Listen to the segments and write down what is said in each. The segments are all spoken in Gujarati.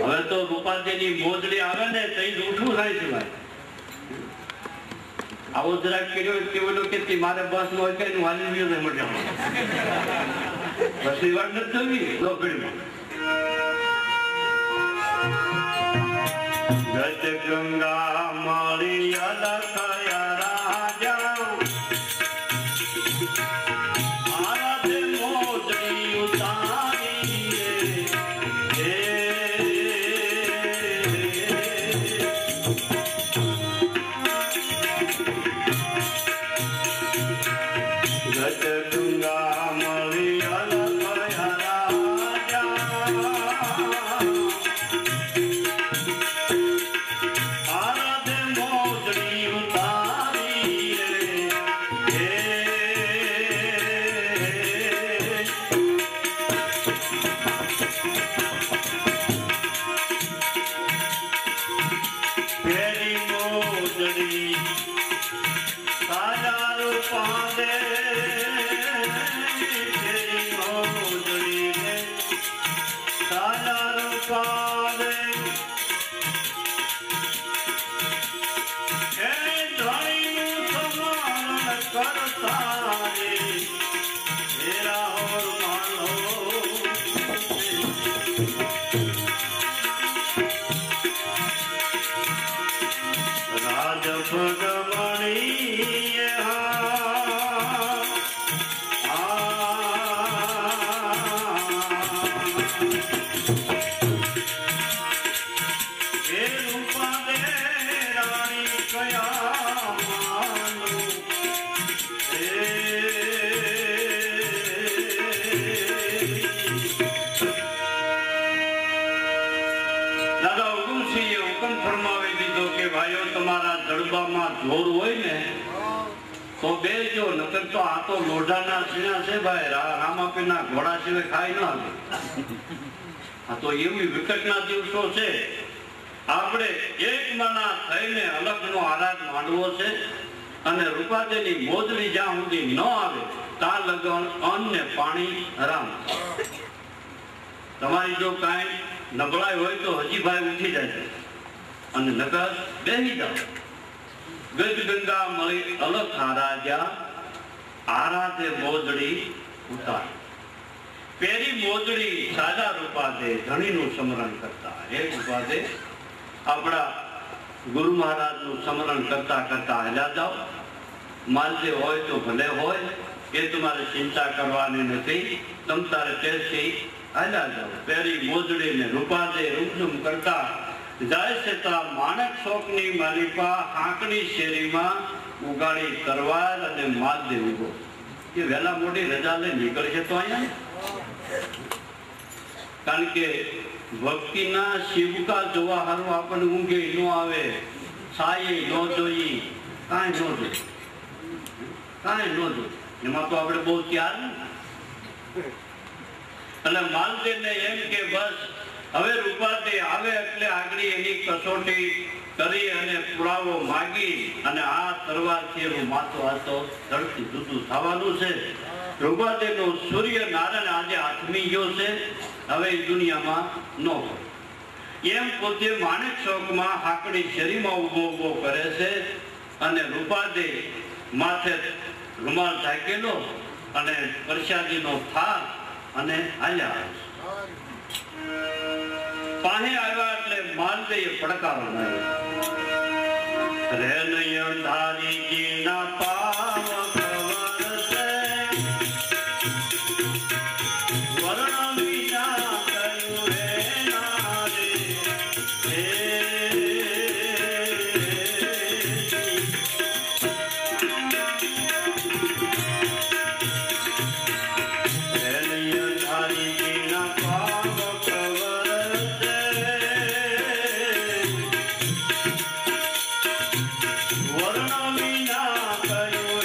હવે તો રૂપાદેની મોજડી આવે ને તઈ ઉઠવું થાય છે ભાઈ. આવો જરાક કર્યો કે બોલો કે મારે બસ નો હોય કઈ હાલી ગયો મજા બસની વાત નથી થવી લોકડીમાં. ગત ગંગા માળી અલખયા રાજા આરાધે મોજડી ઉતારી હે ગત ગંગા માળી અલખયા રાજા આરાધે મોજડી ઉતારી હે ફેરી મોજડી સાજા રૂપા દે ફેરી મોજડી સાજા રૂપા દે હે ધણીનું સમાન કરતા રે મેરા હોર માનો રાજ ભગમણી હે રૂપા દે રાણી કયા માનું દાદા હુકુમસિંહે હુકમ ફરમાવી દીધો કે ભાઈઓ તમારા જડબામાં જોર હોય ને તો બેસજો, નકર તો આ તો લોઢાના સીણા છે ભાઈ, રામાપીરના ઘોડા સિવાય ખાઈ ન આવે. આ તો એવી વિકટના દિવસો છે. આપણે એક મના થઈને અલગનો આરાધ માંડવો છે અને રૂપાદેની મોજડી જ્યાં સુધી ન આવે ત્યાં લગન અન્ન ને પાણી હરામ. તમારી જો કાંઈ નબળાઈ હોય તો હજી ભાઈ ઉઠી જાય અને નકર બેસી જાવ. ગજ ગંગા મળી અલગ રાજા આરાધે મોજડી ઉતાર પેરી મોજડી સાદા રૂપાદે ધણીનું સ્મરણ કરતા. હે રૂપાદે આપણા ગુરુ મહારાજનું સ્મરણ કરતા કરતા હાલ્યા જાઓ. માલદે હોય તો ભલે હોય, એ તમારે ચિંતા કરવાની નથી. તમ તારે ટેસ્ટી હાલ્યા જાઓ. પેરી મોજડી ને રૂપાદે રૂમઝુમ કરતા જાય છે તા માણક શોકની માલિપા આંકની શેરીમાં ઉગાડી તરવાર અને માલદે ઉભો. એ વહેલા મોટી રજા લઈ નીકળશે તો અહીંયા, કારણ કે ભક્તિના શિવકા જોવા હારું આપણને ઊંઘે ન આવે, સાયે ન જોઈ, કાંઈ ન જોઈ, કાંઈ ન જોઈ. એમાં તો આપણે બહુ ત્યાર ને. એટલે માલદેવને એમ કે બસ હવે રૂપાદે આવે એટલે આગળ એની કસોટી કરી અને પુરાવો માગી અને આ તરવારથી એનું માથું હાથો ધરતી જુદું થવાનું છે. રૂપાદેનો સૂર્ય નારાયણ આજે આથમી ગયો છે, હવે એ દુનિયામાં ન હોય એમ પોતે માણેક ચોકમાં હાકડી શેરીમાં ઉભો ઉભો કરે છે અને રૂપાદે માથે રૂમાલ ઢાંકેલો અને પ્રસાદીનો થાળ અને હાલ્યા. પાસે આવ્યા એટલે માલદેએ પડકારો માર્યો. રે નયન ધારી જીના પાવ કવરસે વર્ણ વિના કયું રે નારે હે નયન ધારી જીના પાવ વર્ણ વિના કયું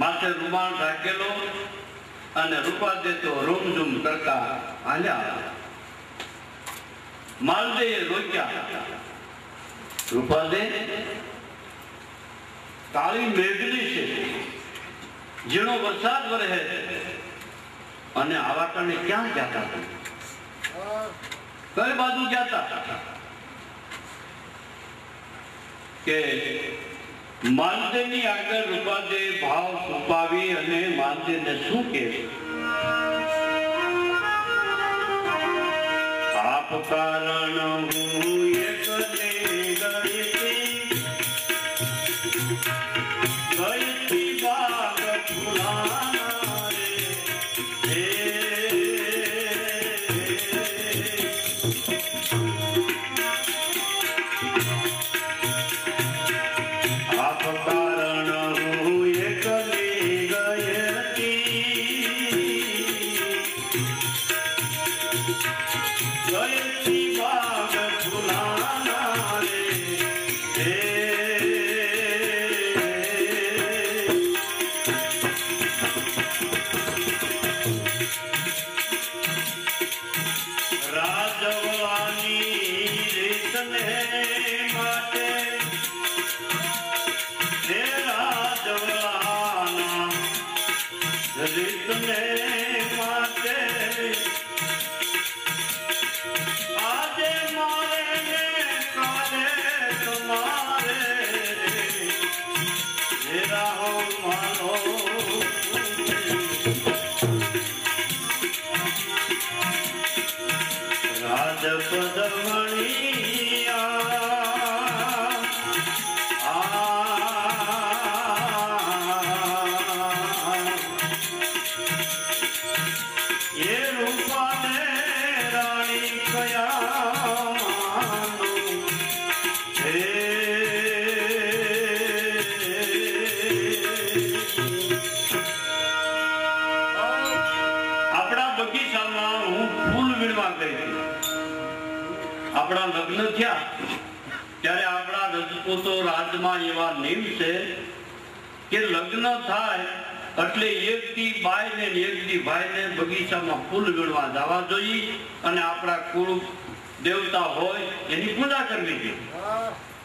માથે રૂમાલ ઢાકેલો અને રૂપાદે તો રૂમઝૂમ કરતા હાલ્યા. માલદેએ રોક્યા. રૂપાદે, કાળી મેઘલી છે, ઝીણો વરસાદ વરહે અને આવા કારણે ક્યાં ગયા હતા? કઈ બાજુ ગયા હતા? કે માલદેની આગળ રૂપાદે ભાવ છુપાવી અને માલદેને શું કહે? આપ કારણ હું એકલે ગઈતી બાગ ફૂલાના રે. આપ કારણ હું એકલે ગઈતી બાગ ફૂલાના રે. આપણા લગ્ન થયા ત્યારે આપણા રજપૂતો રાજમાં એવા નિયમ છે કે લગ્ન થાય એટલે એકથી બાઈ ને એકથી ભાઈ ને બગીચામાં ફૂલ વીણવા જવા જોઈએ અને આપણા કુળ દેવતા હોય એની પૂજા કરવી જોઈએ.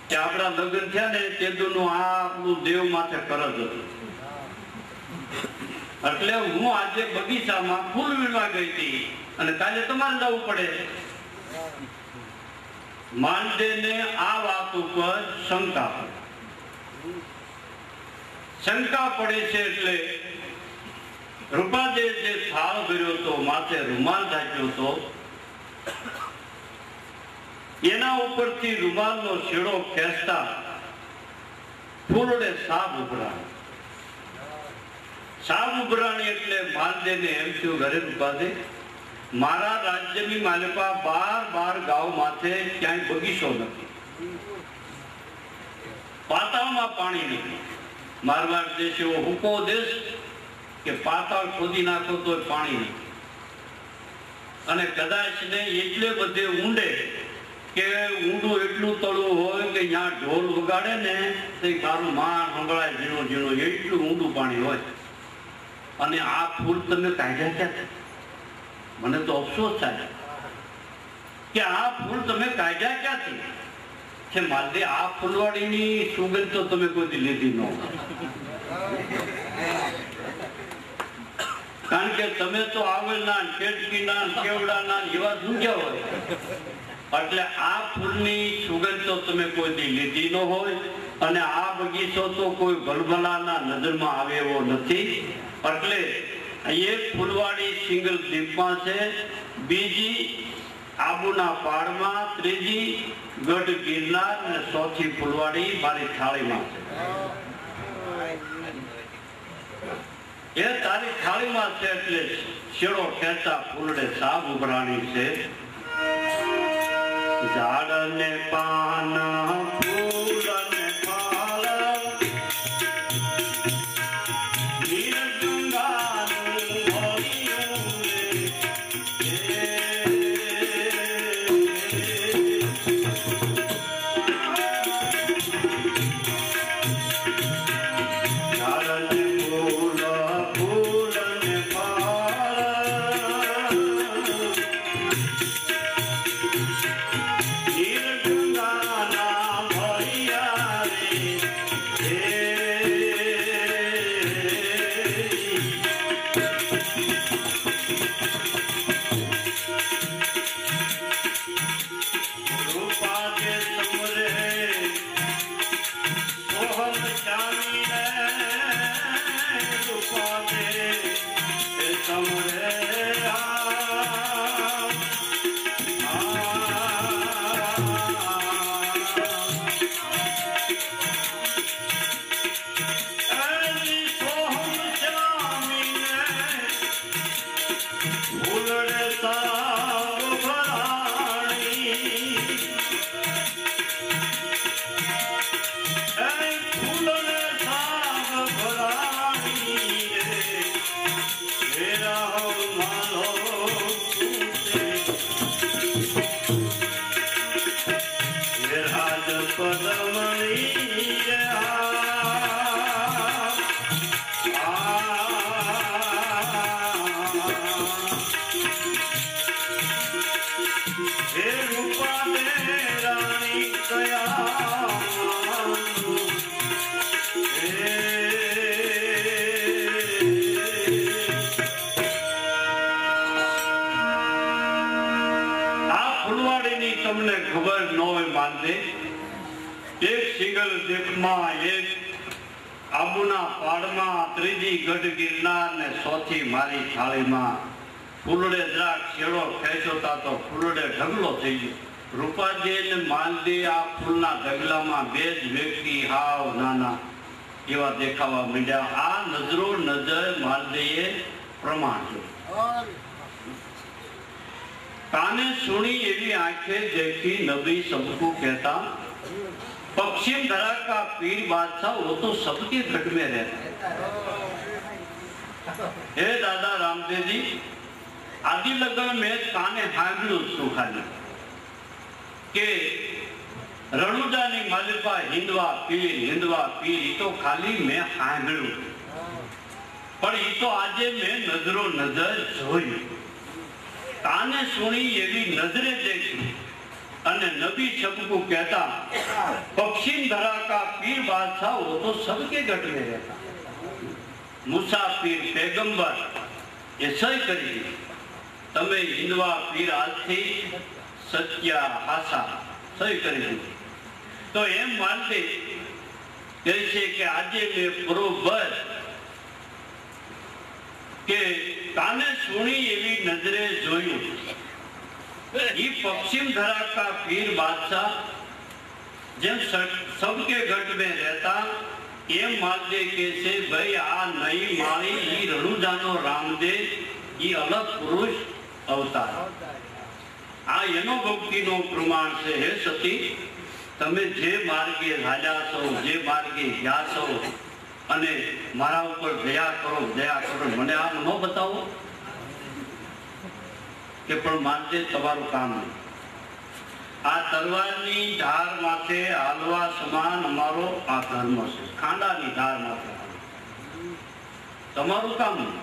કે આપણા લગ્ન થયા ને તેનું આ આપણું દેવ માથે કરજ હતું. એટલે હું આજે બગીચામાં ફૂલ વીણવા ગઈ હતી અને કાલે તમારે જવું પડે. માલદેને આ વાત ઉપર શંકા પડે છે એટલે રૂપાદે જે થાળ ભર્યો હતો, માથે રૂમાલ ઢાંક્યો હતો, એના ઉપરથી રૂમાલનો છેડો ખેંચતા ફૂલડે સાપ ઉભરાણી એટલે માલદેને એમ થયું, ઘરે રૂપાદે મારા રાજ્યની માલિકા 12 ગાવ માથે ક્યાંય બગીચો નથી, પાતાળમાં પાણી નથી. મારવાડ દેશ એવો હુકો દેશ કે પાતાળ ખોદી નાખો તો પાણી નથી. અને કદાચ ને એટલે બધે ઊંડે કે ઊંડું એટલું તળું હોય કે ત્યાં ઢોલ વગાડે ને તો તારું માન સંભળાય ઝીણો ઝીણો, એટલું ઊંડું પાણી હોય. અને આ ફૂલ તમે કાઢ્યા ક્યાં? મને તો અફસોસ થાય કે આ ફૂલ તમે કાઢ્યા ક્યાંથી? કે માલદે આ ફૂલવાડીની સુગંધ તો તમે કોઈ લીધી ન, કારણ કે તમે તો આવલના, કેટકીના, કેવડાના એવા ઝૂંઝ્યા હોય. એટલે આ ફૂલની સુગંધ તો તમે કોઈ લીધી ન હોય. અને આ બગીચો તો કોઈ ભલભલાના નજરમાં આવે એવો નથી. એટલે એક ફૂલવાડી સિંગલ દ્વીપમાં છે, બીજી આબુના પાડમાં, ત્રીજી ગઢ ગિરનાર અને ચોથી ફૂલવાડી મારી થાળીમાં છે. એ તારી થાળીમાં છે એટલે છેડો ખેંચતા ફૂલડે સાપ ઉભરાણી છે. ઝાડ ને પાન ફૂલ ને ફળ Oh તમને ખબર ન હોય માનતે એક સિંગલ દીપમાં એક આબુના પાડમાં ત્રીજી ગઢ ગિરનાર ને ચોથી મારી થાળીમાં ફૂલડે જરાક છેડો ખેંચોતા તો ફૂલડે ઢગલો થઈ ગયો. રૂપાજી ને માનદી આ ફૂલના ઢગલામાં બે જ વ્યક્તિ હાવ નાના એવા દેખાવા માંડ્યા. આ નજરો નજર માનદીએ પ્રમાણ જોયું. काने सुनी एवी आंखें देखी नबी सबको कहता पश्चिम धरा का पीर बादशाह वो तो सबके घट में रहता. हे दादा रामदेव जी आदि लगन में काने हांभळ्યું છું ખાલી કે રણુજાની માલિકા હિંદવા પીર ઈ તો ખાલી મેં હાંભળ્યું પણ ઈ તો આજે મેં નજરો નજર જોયું. काने सुनी एवी नजरे देखी अने नबी सबको कहता पश्चिम धरा का पीर बादशाह वो तो सबके गट में रहता. मुसाफिर पैगंबर ये सही करी तमे हिंदवा पीर आज थी सत्या हासा सही करी तो एम मानते कैसे कि आजे में बरोबर के काने सुनी एवी नजरे जोयू ये पश्चिम धरा का पीर बादशाह जब सबके गट में रहता ये मालदे कैसे भाई आ नई माली ये रणुजानो रामदेव ये अलग पुरुष अवतार आ एनो भक्ति नो प्रमाण से है सती तमे जे मार्गे हाल्या छो जे मार्गे ગયા છો અને મારા ઉપર દયા કરો મને આમ ન બતાવો કે પણ માનતે તમારું કામ નહીં. આ તલવારની ધાર માથે હાલવા સમાન અમારો આ ધર્મ છે. ખાંડાની ધાર માથે તમારું કામ નહીં.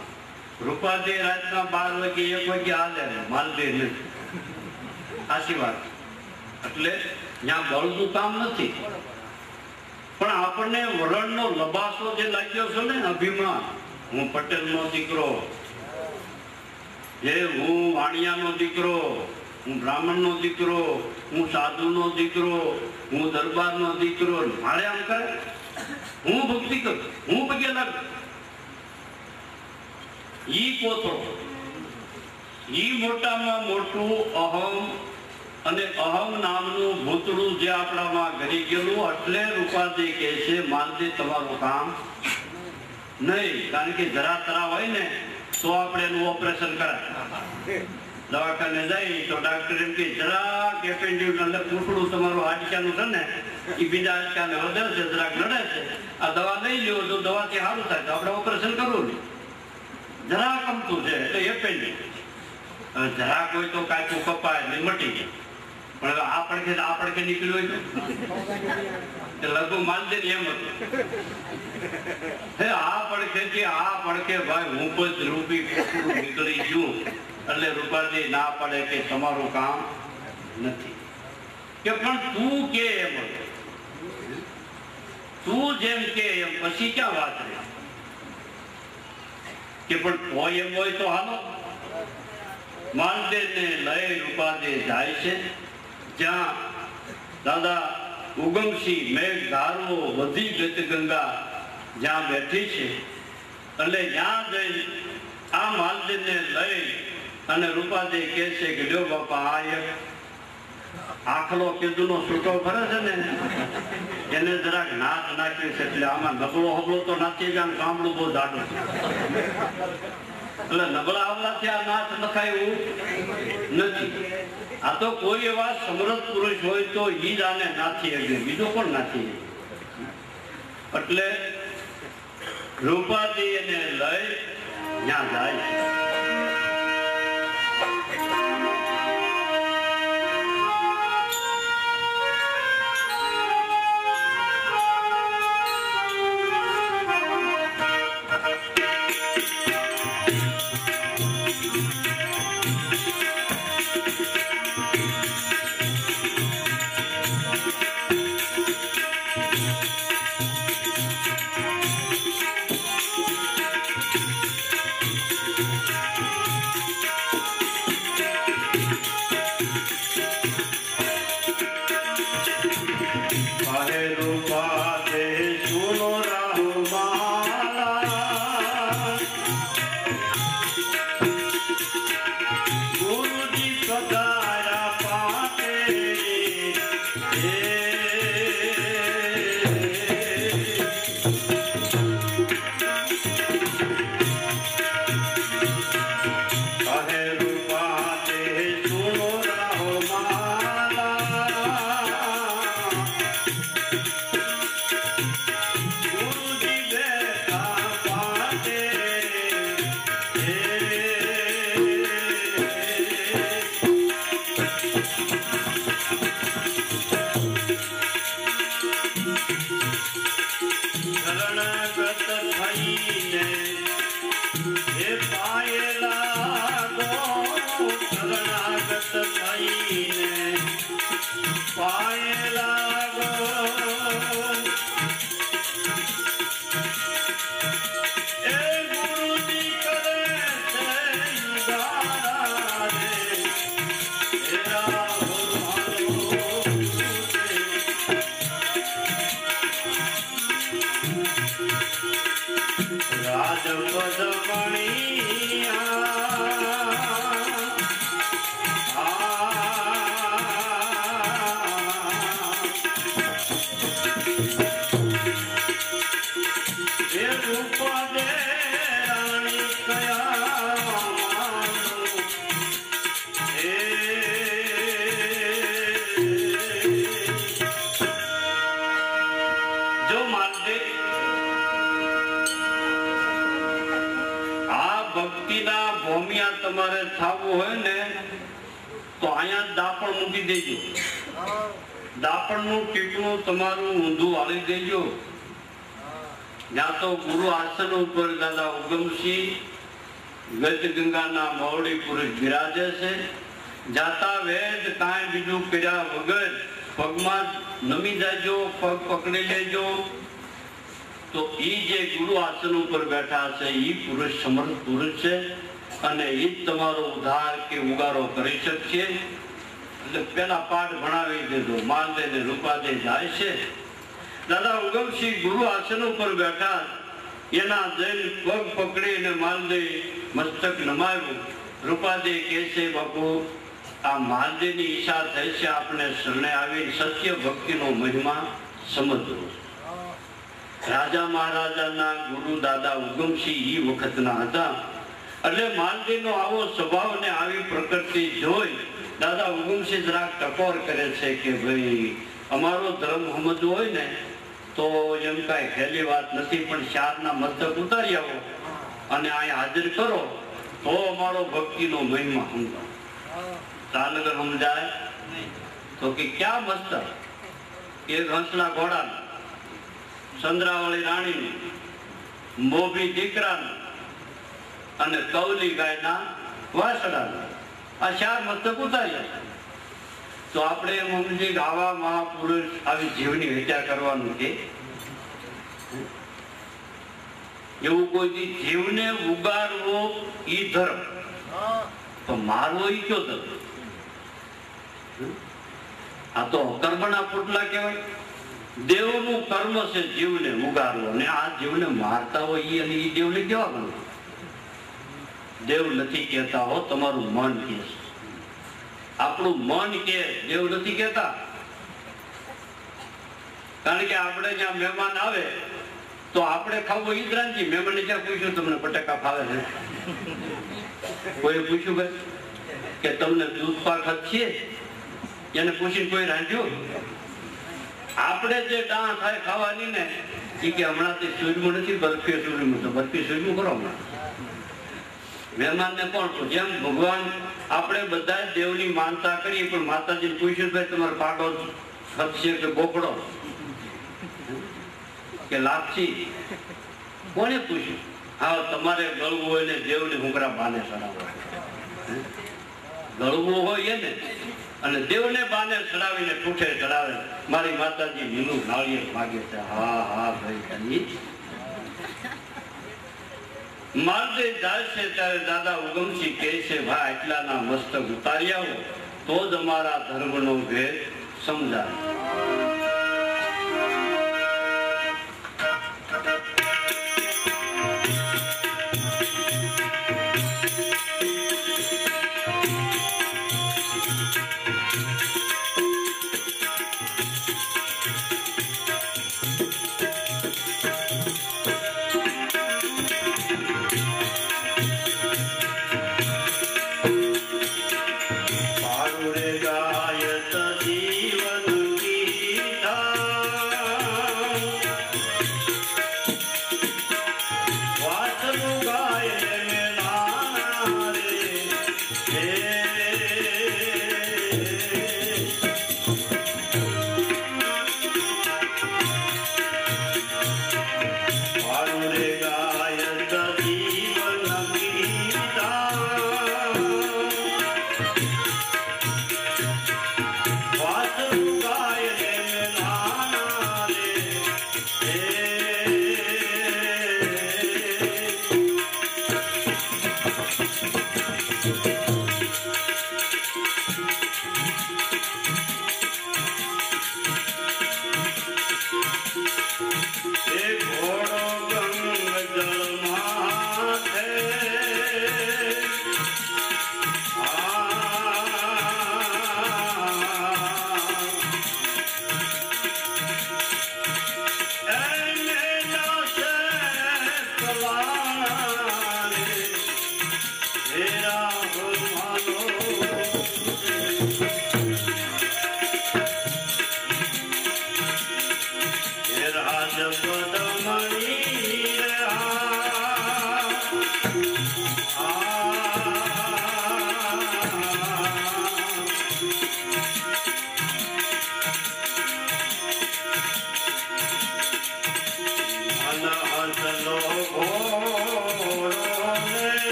રૂપાદે રાતના 12 વાગે 1 વાગે હાલે માલદે નહીં. સાચી વાત. એટલે ત્યાં બળનું કામ નથી પણ આપણને વરણનો લબાસો જે લાગ્યો છે ને અભિમાન હું પટેલનો દીકરો જે હું વાણિયાનો દીકરો હું બ્રાહ્મણનો દીકરો હું સાધુનો દીકરો હું દરબારનો દીકરો મારે આમ કરે હું ભક્તિ કરું હું પગે લાગ ઈ કોથળો ઈ મોટામાં મોટું અહમ અને અહમ નામનું ભૂતળું જે આપણામાં ઘરી ગયેલું એટલે રૂપાજી કહે છે માનતે તમારું કામ નહીં. કારણ કે જરા તરા હોય ને તો આપણે એનું ઓપરેશન કરાય. દવાખાને જાય તો ડોક્ટર એમ કે જરાક એપેન્ડિક્સ એટલે ફૂટડું તમારું હાડકાનું છે ને એ બીજા હાડકાને વધે છે જરાક લડે છે આ દવા લઈ લ્યો તો દવાથી સારું થાય તો આપણે ઓપરેશન કરવું નહીં. જરા કમતું છે એટલે એપેન્ડિક્સ હવે જરાક હોય તો કાચું કપાય એટલે મટી જાય પણ આ પડકે નીકળ્યું હોય તો લઘુ માનદે એમ હતું આ પડકે ભાઈ હું જ રૂપી નીકળી ગયું એટલે રૂપાજી ના પડે કે તમારું કામ નથી કે પણ તું કે એમ તું જેમ કે એમ પછી ક્યાં વાત રહી કે પણ હોય એમ હોય તો હાલો. માનદે ને લઈ રૂપાજી જાય છે જ્યાં દાદા ઉગમસિંહ મેઘ ધારવો બધી ગત ગંગા જ્યાં બેઠી છે એટલે ત્યાં જઈ આ માલદીને લઈ અને રૂપાજી કહે છે કે જો બાપા આ એક આખલો કીધું નો છૂટો ફરે છે ને એને જરાક નાચ નાખ્યું છે એટલે આમાં નબળો હબળો તો નાચી જાય કામડું બહુ જાડું છે એટલે નબળા હબળાથી આ નાચ નખાયું નથી. આ તો કોઈ એવા સમર્થ પુરુષ હોય તો ઈ જ આને નાથી આવ્યું બીજો પણ નાથી એટલે રૂપાજી એને લઈ ત્યાં જાય છે. कहे रूपा दे सुनो राहु माला गुरु जी पधारा पाते कहे रूपा दे सुनो राहु माला गुरु जी बैठा पाते शरणागत थईने हे पाए लागो शरणागत थईने पाए लागो ए गुरु जी करे से उदारा रे तेरा भगवानो राजपद मणिया रूप दे रानी कया जो मानते ભક્તિના ભોમિયા તમારે થવું હોય ને તો અહીંયા દાપણ મૂકી દેજો દાપણનું ટીપણું તમારું ઊંધું વાળી દેજો જ્યાં તો ગુરુ આસન ઉપર દાદા ઉગમસિંહ ગજ ગંગાના મહોળી પુરુષ બિરાજે છે જાતા વેદ કાંઈ બીજું કર્યા વગર પગમાં નમી જાજો પગ પકડી લેજો तो ई जे गुरु आसन पर बैठा से ई पुरुष समर्थ पुरुष है અને ઈ તમારો ઉદ્ધાર કે ઉગારો કરી શકશે એટલે પેલા પાઠ ભણાવી દેજો માલદે ને રૂપાદે જાય છે દાદા ઉગમસિંહ ગુરુ આસન ઉપર બેઠા એના જૈન પગ પકડીને માલદે મસ્તક નમાવ્યું રૂપાદે કહે છે બાપુ આ માલદેની ઈચ્છા થઈ છે આપણે શરણે આવી સત્ય ભક્તિનો મહિમા સમજવો રાજા મહારાજાના ગુરુ દાદા ઉગમસિંહ ઈ વખતના હતા એટલે માલદીનો આવો સ્વભાવ ને આવી પ્રકૃતિ જોઈ દાદા ઉગમસિંહ જરાક ટકોર કરે છે કે ભાઈ અમારો ધર્મ સમજવો હોય ને તો એમ કાંઈ ખેલી વાત નથી પણ ચારના મસ્તક ઉતારી આવો અને અહીંયા હાજર કરો તો અમારો ભક્તિનો મહિમા સમજાવો તાનગર સમજાય તો કે ક્યાં મસ્તક એક હંસના ઘોડાના ચંદ્રાવળી રાણી મોભી દીકરા અને કૌલી ગાયના વાસડા આ ચાર મસ્તક ઉતાર્યા તો આપણે એમ સમજીએ કે આવા મહાપુરુષ આવી જીવની હત્યા કરવાનું છે એવું કોઈ જીવને ઉગારવો ઈ ધર્મ તો મારવો ઈ કયો ધર્મ આ તો કર્મના પુટલા કહેવાય દેવનું કર્મ છે જીવને ઉગારવો અને આ જીવને મારતા હોય ઈ અને ઈ દેવને કેવા ગણો દેવ નથી કહેતા હો તમારું મન કહે છે આપણું મન કે દેવ નથી કહેતા કારણ કે આપણે જ્યાં મહેમાન આવે તો આપણે ખાવું ઈ જ રાંધી મહેમાનને ક્યાં પૂછ્યું તમને બટાકા ભાવે છે કોઈ પૂછ્યું ભાઈ કે તમને દૂધ પાક છે એને પૂછીને કોઈ રાંધ્યું આપણે જે ડાં થાય ખાવાની ને એ કે હમણાંથી સૂર્યમાં નથી બરફી સૂર્યમાં તો બરફી સૂર્યમાં કરો હમણાં મહેમાનને કોણ કહું જેમ ભગવાન આપણે બધા દેવની માનતા કરીએ પણ માતાજીને પૂછ્યું ભાઈ તમારો પાડો ખપશે કે બોકડો કે લાપસી કોને પૂછ્યું હા તમારે ગળવું હોય ને દેવને હુંગરા બાને ચડાવવા ગળવું હોય ને અને દેવને બાને ચડાવીને ઠૂઠે ચડાવે મારી માતાજી લીલું નાળિયેર માગે છે હા હા ભાઈ તની માલદે જાય છે ત્યારે દાદા ઉગમસિંહ કહે છે ભાઈ એટલાના મસ્તક ઉતારી આવો તો જ અમારા ધર્મનો ભેદ સમજાય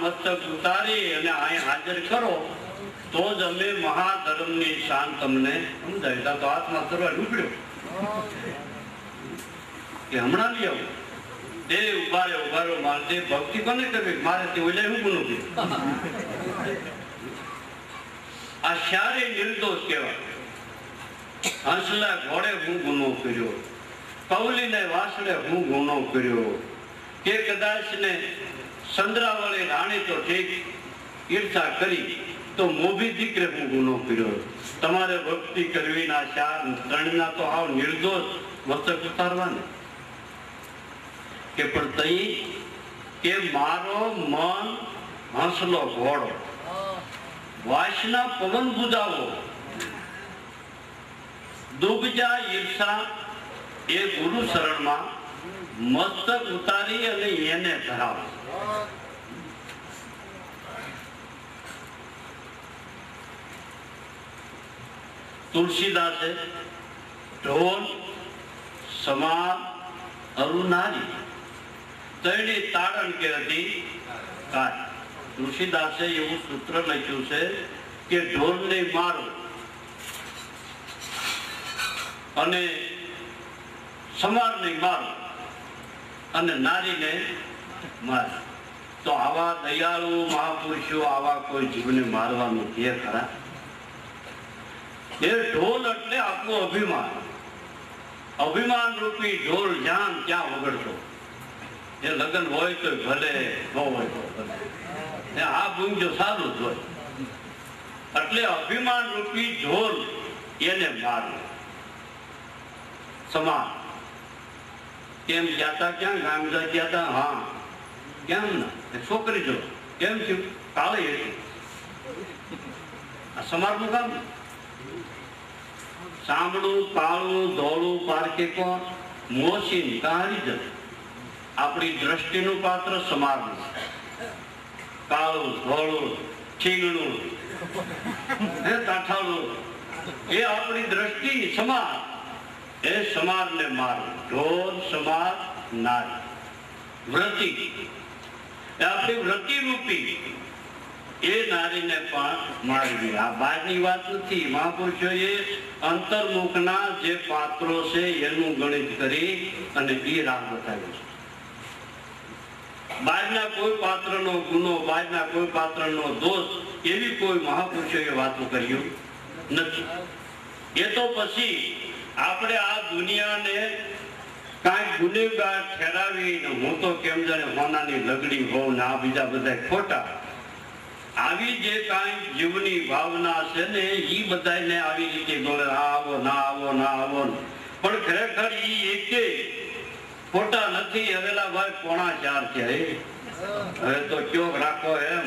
મસ્તક ઉતારી અને અહીં હાજર કરો તો જ અમે મહાધર્મની શાન તમને સમજાય. તો હાથમાં કરવા ડૂબડ્યો કે હમણાં લઈ આવું એ ઉભારે મારે ભક્તિ કોને કરવી મારે તે ઓલે હું ગુનો કર્યો. આ શારે નિર્દોષ કહેવાય. હંસલા ઘોડે હું ગુનો કર્યો, કૌલીને વાસણે હું ગુનો કર્યો, કે કદાચ ને સંદ્રાવળી રાણી તો ઠીક ઈર્ષા કરી તો મોભી દીકરે હું ગુનો કર્યો. તમારે ભક્તિ કરવી ના ચાર ત્રણના તો આવ નિર્દોષ મસ્તક ઉતારવાને કે પણ તઈ કે મારો મન હંસલો ઘોડો વાસના પવન બુજાવો દુબજા ઈર્ષા એ ગુરુ શરણમાં મસ્તક ઉતારી અને એને ધરાવો. तुलसीदासे ढोल समार अरु नारी तेणी तारण के हती काय। तुलसीदासे एवं सूत्र लख्યું છે કે ઢોલને મારો અને સમારને મારો અને નારીને મારો। તો આવા દયાળુ મહાપુરુષો આવા કોઈ જીવને મારવાનું કે ખરા? એ ઢોલ એટલે આપણું અભિમાન, અભિમાન રૂપી ઢોલ જ્યાં ત્યાં વગડતો। એ લગ્ન હોય તો ભલે, ન હોય તો ભલે, આ ગુંજો સારું જ હોય। એટલે અભિમાન રૂપી ઢોલ એને મારવું। સમાન કેમ ગયા ક્યાં ગામ ગયા હતા? હા કેમ ના? છોકરી જો કેમ થયું? કાળે આ સમારનું કામ। સાંભળું કાળું ધોળું પારકે કોણ? મોસીન કાળી જ આપણી દ્રષ્ટિનું પાત્ર સમારનું। કાળું ધોળું છીંગણું કાંઠાળું એ આપણી દ્રષ્ટિ સમાર। એ સમારને મારવું। ઢોલ સમાર નારી વ્રતિ એ આપણી વ્રતિ રૂપી એ નારીને પણ મારવી। આ બહારની વાત નથી। મહાપુરુષોએ અંતર્મુખના જે પાત્રો છે એનું ગણિત કરી અને એ રાગ બતાવ્યો છે। બહારના કોઈ પાત્રનો ગુનો, બહારના કોઈ પાત્રનો દોષ એવી કોઈ મહાપુરુષોએ વાતો કર્યું નથી। એ તો પછી આપણે આ દુનિયાને કાંઈક ગુનેગાર ઠેરાવીને હું તો કેમ જાણે હોનાની લગડી હોઉં ને આ બીજા બધા ખોટા આવી જે કાંઈ જીવની ભાવના છે ને એ બધાને આવી રીતે બોલે આવો ના આવો ના આવો, પણ ખરેખર એ એકે ખોટા નથી। હવેલા ભાઈ 4:45 છે, હવે તો કયો રાખો એમ।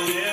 Yeah.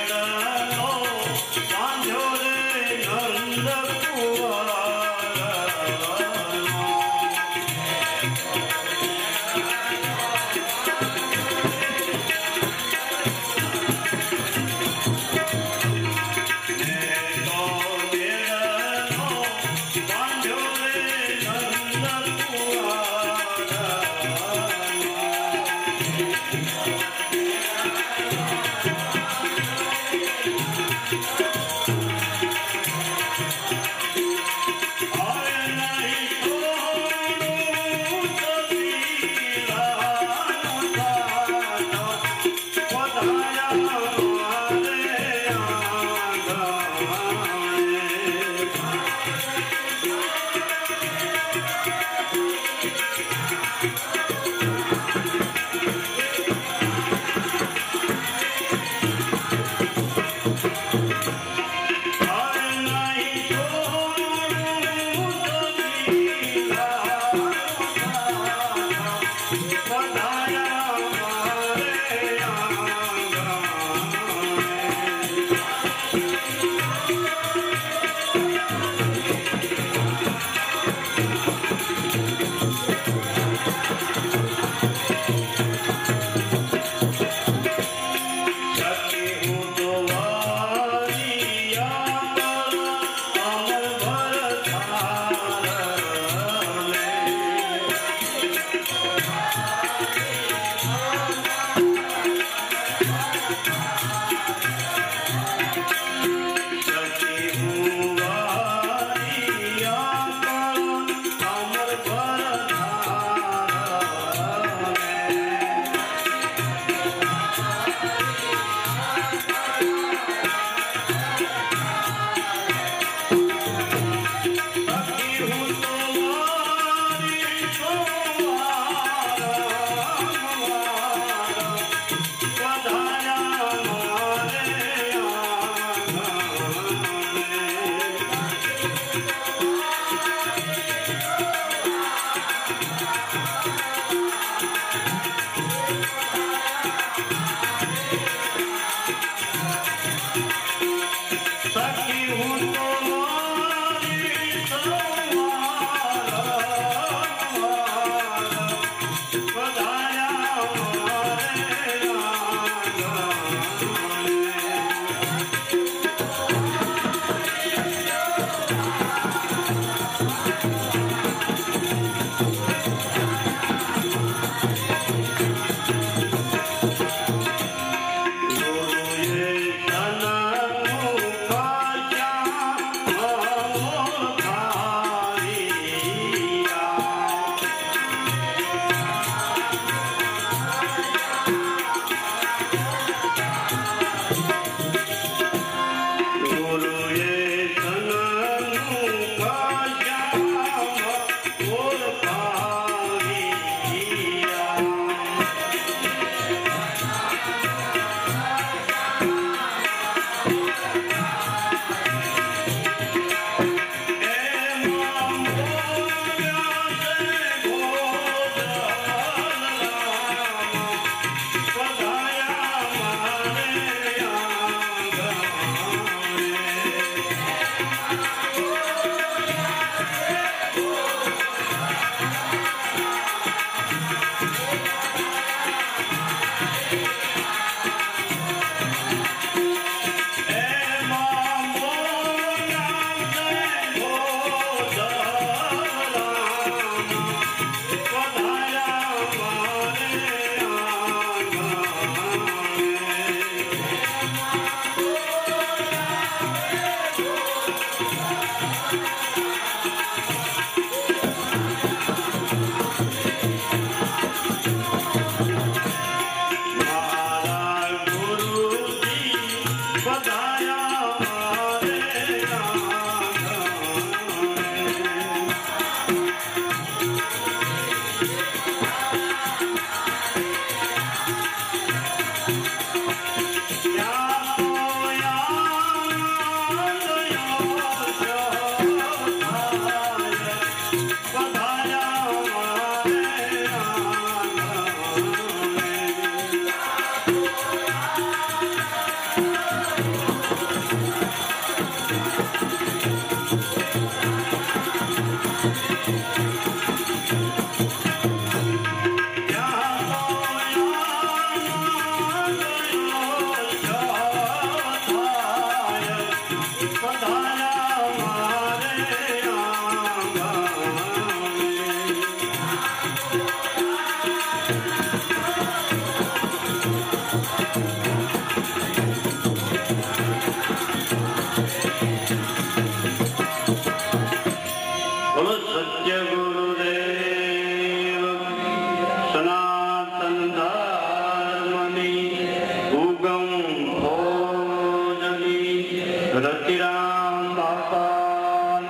रतिराम भगवान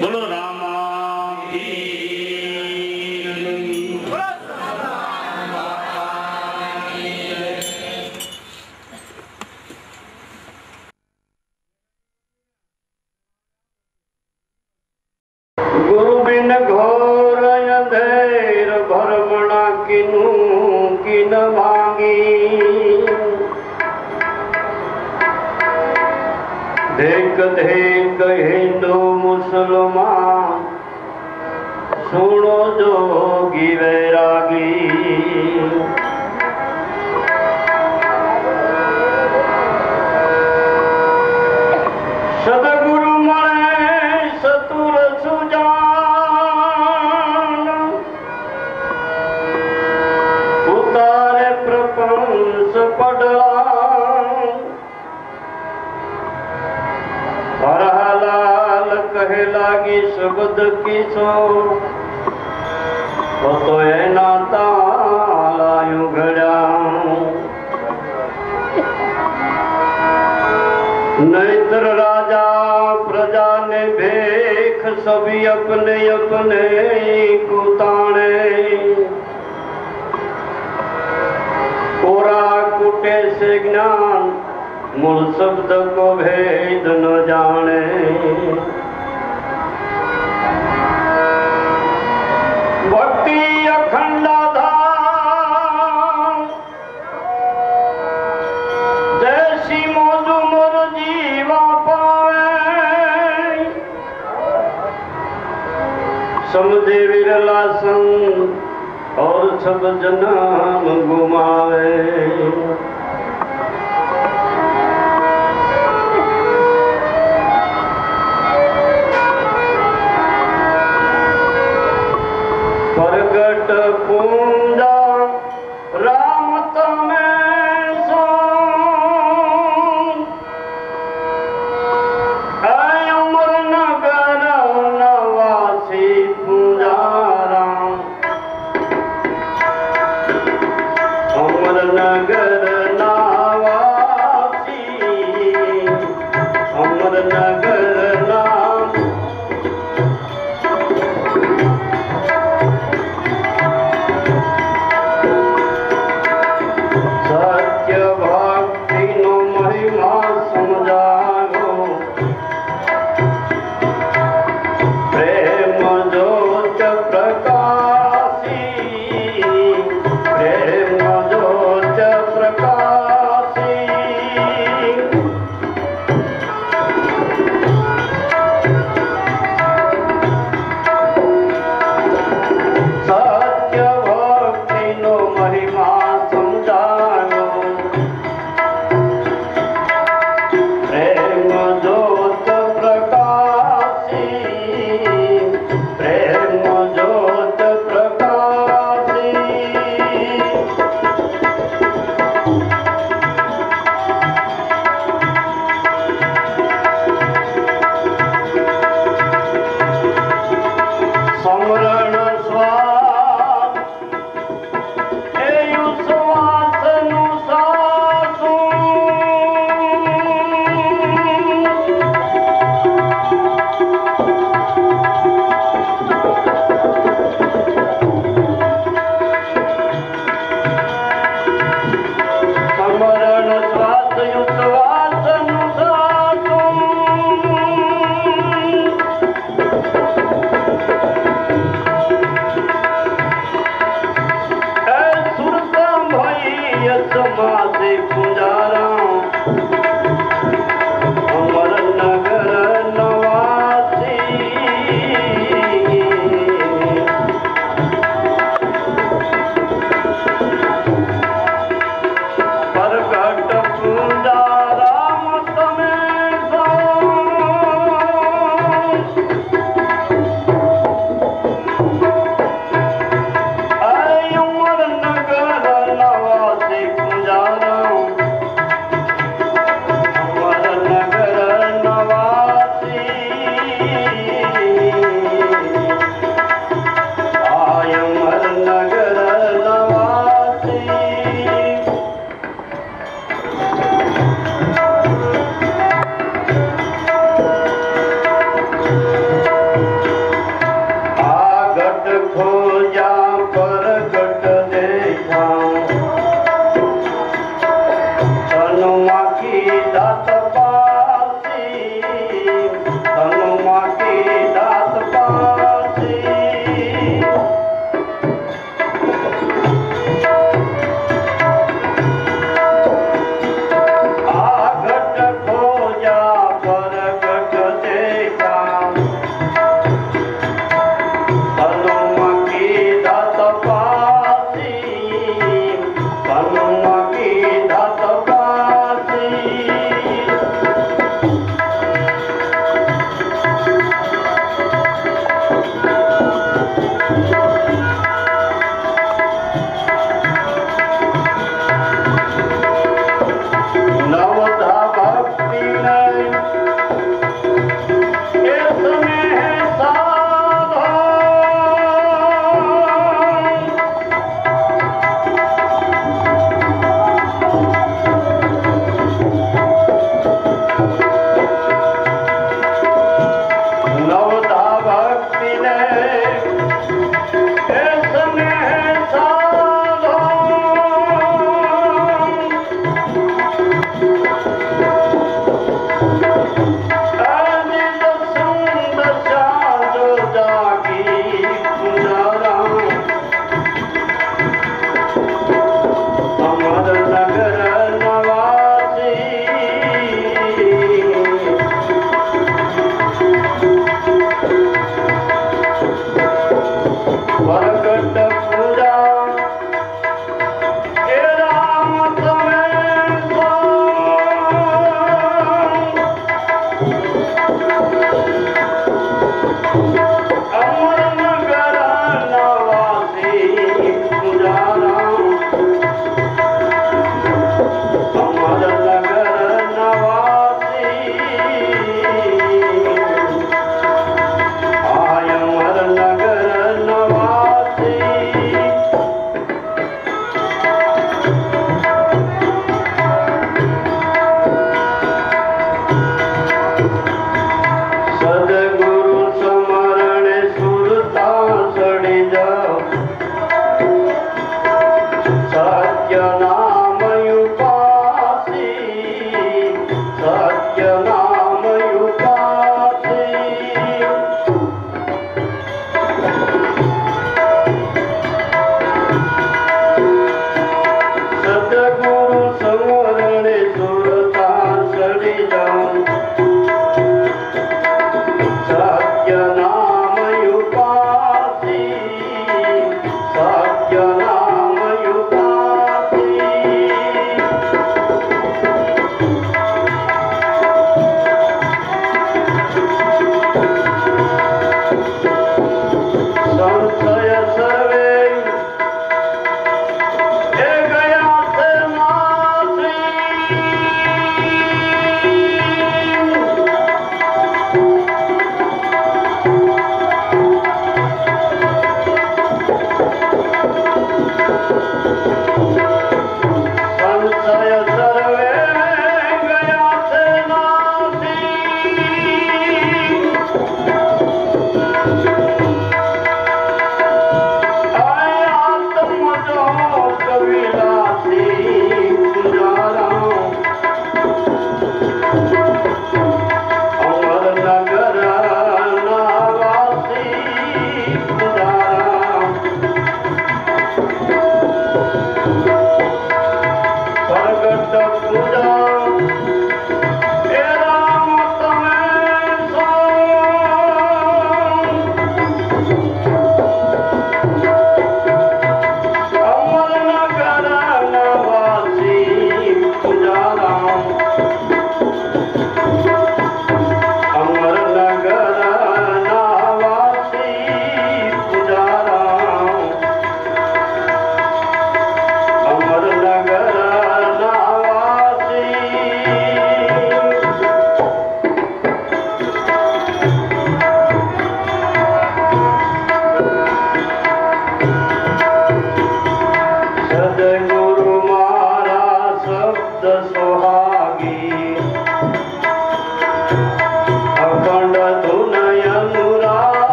बोलो रामा की गुरु बिन घोर अंधेर भरमणा किनु किन मांगी देख देख हिंदू मुसलमान सुनो जोगी वैरागी सदगुरु मणे सतुर सुजान उतारे प्रपंच पड़ा हरलाल कहे लागी शब्द की सो तो एना तालायु घड़ा नैतर राजा प्रजा ने भेख सभी अपने अपने कुताने कोरा कुटे से ज्ञान मूल शब्द को भेद न जाने भक्ति अखंडाधाम जैसी मौजू मोर जीवा पावे समझे विरला संग और सब जन्म गुमावे प्रगट पूंजा राम तमें सो अमर नगर नवासी पूंजा राम अमर नगर नवासी अमर नगर नाम भक्ति नो महिमा समझागो प्रेम ज्योत प्रकाशी प्रेम ज्योत प्रकाशी सत्य भक्ति नो महिमा समझागो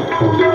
Thank you.